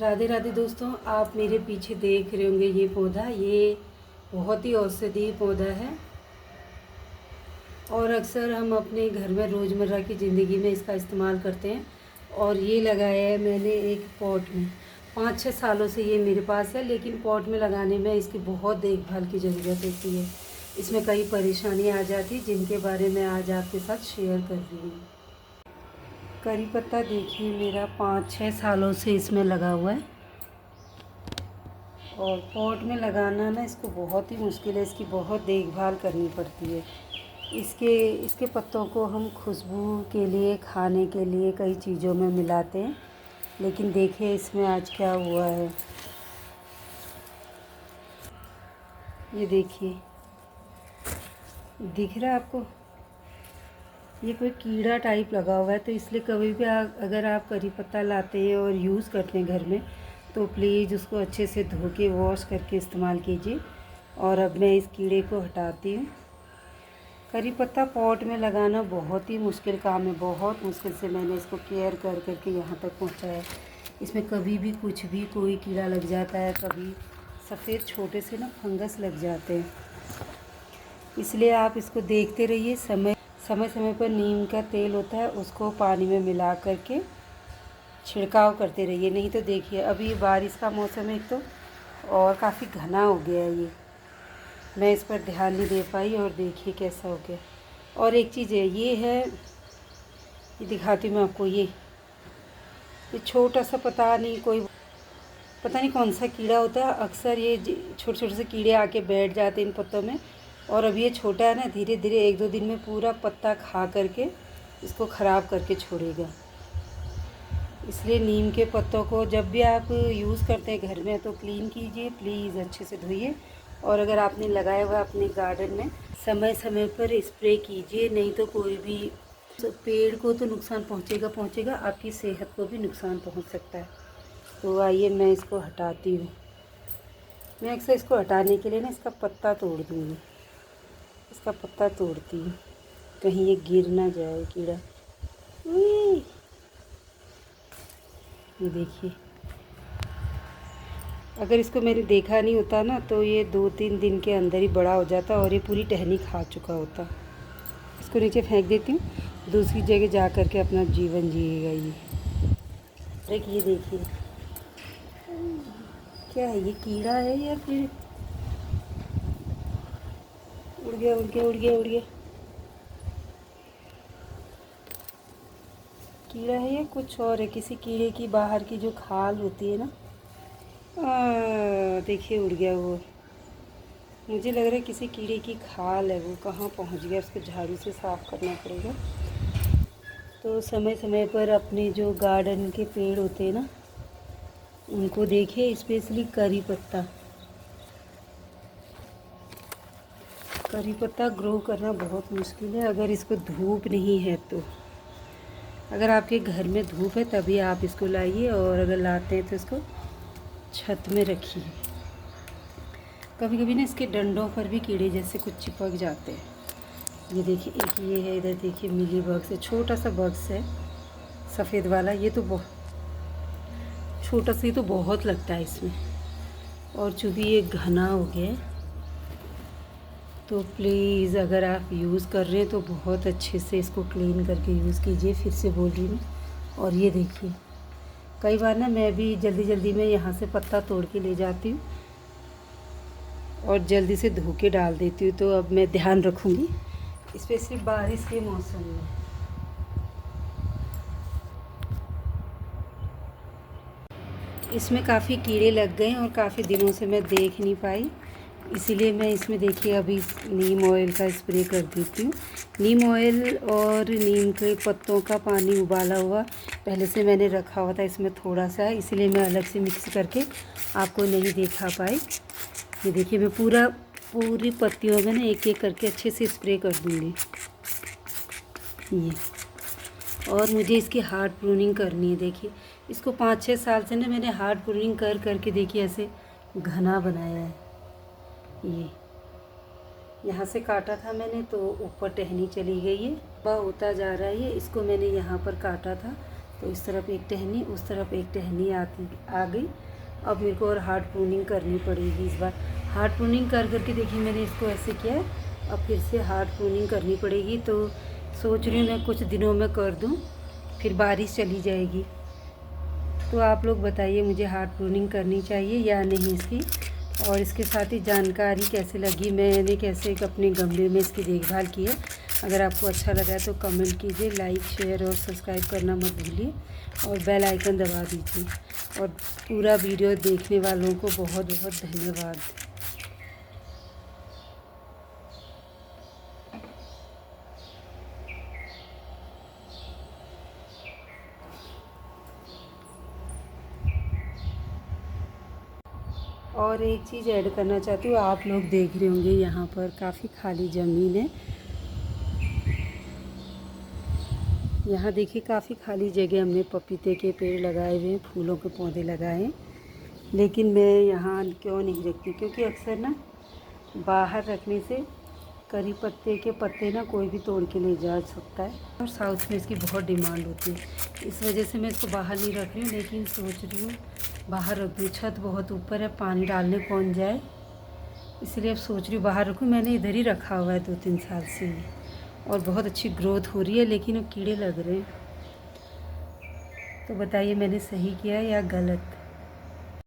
राधे राधे दोस्तों, आप मेरे पीछे देख रहे होंगे ये पौधा। ये बहुत ही औषधीय पौधा है और अक्सर हम अपने घर में रोज़मर्रा की ज़िंदगी में इसका इस्तेमाल करते हैं। और ये लगाया है मैंने एक पॉट में। 5-6 सालों से ये मेरे पास है, लेकिन पॉट में लगाने में इसकी बहुत देखभाल की ज़रूरत होती है। इसमें कई परेशानियाँ आ जाती हैं जिनके बारे में आज आपके साथ शेयर कर रही हूँ। करी पत्ता देखिए मेरा 5-6 सालों से इसमें लगा हुआ है और पॉट में लगाना ना इसको बहुत ही मुश्किल है। इसकी बहुत देखभाल करनी पड़ती है। इसके पत्तों को हम खुशबू के लिए, खाने के लिए कई चीज़ों में मिलाते हैं, लेकिन देखिए इसमें आज क्या हुआ है। ये देखिए, दिख रहा है आपको? ये कोई कीड़ा टाइप लगा हुआ है। तो इसलिए कभी भी अगर आप करी पत्ता लाते हैं और यूज़ करते हैं घर में, तो प्लीज़ उसको अच्छे से धो के वॉश करके इस्तेमाल कीजिए। और अब मैं इस कीड़े को हटाती हूँ। करी पत्ता पॉट में लगाना बहुत ही मुश्किल काम है। बहुत मुश्किल से मैंने इसको केयर कर करके यहाँ तक पहुँचाया है। इसमें कभी भी कुछ भी कोई कीड़ा लग जाता है, कभी सफ़ेद छोटे से ना फंगस लग जाते हैं। इसलिए आप इसको देखते रहिए। समय समय पर नीम का तेल होता है, उसको पानी में मिला करके छिड़काव करते रहिए। नहीं तो देखिए, अभी बारिश का मौसम है तो और काफ़ी घना हो गया है। ये मैं इस पर ध्यान नहीं दे पाई और देखिए कैसा हो गया। और एक चीज़ है, ये दिखाती हूँ मैं आपको। ये छोटा सा पता नहीं कौन सा कीड़ा होता है। अक्सर ये छोटे छोटे से कीड़े आके बैठ जाते हैं इन पत्तों में। और अब ये छोटा है ना, धीरे धीरे 1-2 दिन में पूरा पत्ता खा करके इसको ख़राब करके छोड़ेगा। इसलिए नीम के पत्तों को जब भी आप यूज़ करते हैं घर में तो क्लीन कीजिए, प्लीज़ अच्छे से धोइए। और अगर आपने लगाया हुआ अपने गार्डन में, समय समय पर स्प्रे कीजिए। नहीं तो कोई भी पेड़ को तो नुकसान पहुंचेगा, आपकी सेहत को भी नुकसान पहुंच सकता है। तो आइए मैं इसको हटाती हूँ। मैं अक्सर इसको हटाने के लिए ना इसका पत्ता तोड़ दूँगी। इसका पत्ता तोड़ती हूँ, कहीं ये गिर ना जाए कीड़ा। ये देखिए, अगर इसको मैंने देखा नहीं होता ना तो ये 2-3 दिन के अंदर ही बड़ा हो जाता और ये पूरी टहनी खा चुका होता। इसको नीचे फेंक देती हूँ, दूसरी जगह जा कर के अपना जीवन जिएगा ये। ये देखिए, क्या है ये? कीड़ा है या फिर उड़ गया। कीड़ा है या कुछ और है? किसी कीड़े की बाहर की जो खाल होती है ना, देखिए उड़ गया वो। मुझे लग रहा है किसी कीड़े की खाल है। वो कहाँ पहुँच गया? उसको झाड़ू से साफ़ करना पड़ेगा। तो समय समय पर अपने जो गार्डन के पेड़ होते हैं ना, उनको देखिए। स्पेशली करी पत्ता ग्रो करना बहुत मुश्किल है अगर इसको धूप नहीं है तो। अगर आपके घर में धूप है तभी आप इसको लाइए, और अगर लाते हैं तो इसको छत में रखिए। कभी कभी ना इसके डंडों पर भी कीड़े जैसे कुछ चिपक जाते हैं। ये देखिए, एक ये है, इधर देखिए मिली बग्स है, छोटा सा बग्स है सफ़ेद वाला। ये तो बहुत छोटा सा, ही तो बहुत लगता है इसमें। और चूँकि ये घना हो गया है, तो प्लीज़ अगर आप यूज़ कर रहे हैं तो बहुत अच्छे से इसको क्लीन करके यूज़ कीजिए। फिर से बोल रही हूँ। और ये देखिए, कई बार ना मैं भी जल्दी में यहाँ से पत्ता तोड़ के ले जाती हूँ और जल्दी से धो के डाल देती हूँ। तो अब मैं ध्यान रखूँगी, स्पेशली बारिश के मौसम में। इसमें काफ़ी कीड़े लग गए और काफ़ी दिनों से मैं देख नहीं पाई, इसीलिए मैं इसमें देखिए अभी नीम ऑयल का स्प्रे कर देती हूँ। नीम ऑयल और नीम के पत्तों का पानी उबाला हुआ पहले से मैंने रखा हुआ था, इसमें थोड़ा सा है, इसीलिए मैं अलग से मिक्स करके आपको नहीं दिखा पाई। ये देखिए, मैं पूरी पत्तियों में ना एक एक करके अच्छे से स्प्रे कर दूँगी ये। और मुझे इसकी हार्ड प्रूनिंग करनी है। देखिए, इसको 5-6 साल से ना मैंने हार्ड प्रूनिंग कर करके देखिए ऐसे घना बनाया है। ये यहाँ से काटा था मैंने तो ऊपर टहनी चली गई है, वह होता जा रहा है ये। इसको मैंने यहाँ पर काटा था तो इस तरफ एक टहनी, उस तरफ एक टहनी आ गई। अब मेरे को और हार्ड प्रूनिंग करनी पड़ेगी इस बार। हार्ड प्रूनिंग कर करके देखिए मैंने इसको ऐसे किया है, अब फिर से हार्ड प्रूनिंग करनी पड़ेगी। तो सोच रही हूँ मैं कुछ दिनों में कर दूँ, फिर बारिश चली जाएगी। तो आप लोग बताइए मुझे हार्ड प्रूनिंग करनी चाहिए या नहीं इसकी, और इसके साथ ही जानकारी कैसे लगी, मैंने कैसे अपने गमले में इसकी देखभाल की है। अगर आपको अच्छा लगा है तो कमेंट कीजिए, लाइक शेयर और सब्सक्राइब करना मत भूलिए, और बेल आइकन दबा दीजिए। और पूरा वीडियो देखने वालों को बहुत बहुत धन्यवाद। और एक चीज़ ऐड करना चाहती हूँ, आप लोग देख रहे होंगे यहाँ पर काफ़ी खाली ज़मीन है। यहाँ देखिए काफ़ी खाली जगह हमने पपीते के पेड़ लगाए हुए हैं, फूलों के पौधे लगाए हैं। लेकिन मैं यहाँ क्यों नहीं रखती, क्योंकि अक्सर ना बाहर रखने से करी पत्ते के पत्ते ना कोई भी तोड़ के ले जा सकता है, और साउथ में इसकी बहुत डिमांड होती है। इस वजह से मैं इसको बाहर नहीं रख रही हूँ, लेकिन सोच रही हूँ बाहर रख दूँ। छत बहुत ऊपर है, पानी डालने कौन जाए, इसलिए अब सोच रही हूँ बाहर रखूँ। मैंने इधर ही रखा हुआ है 2-3 साल से ही, और बहुत अच्छी ग्रोथ हो रही है, लेकिन अब कीड़े लग रहे हैं। तो बताइए मैंने सही किया या गलत।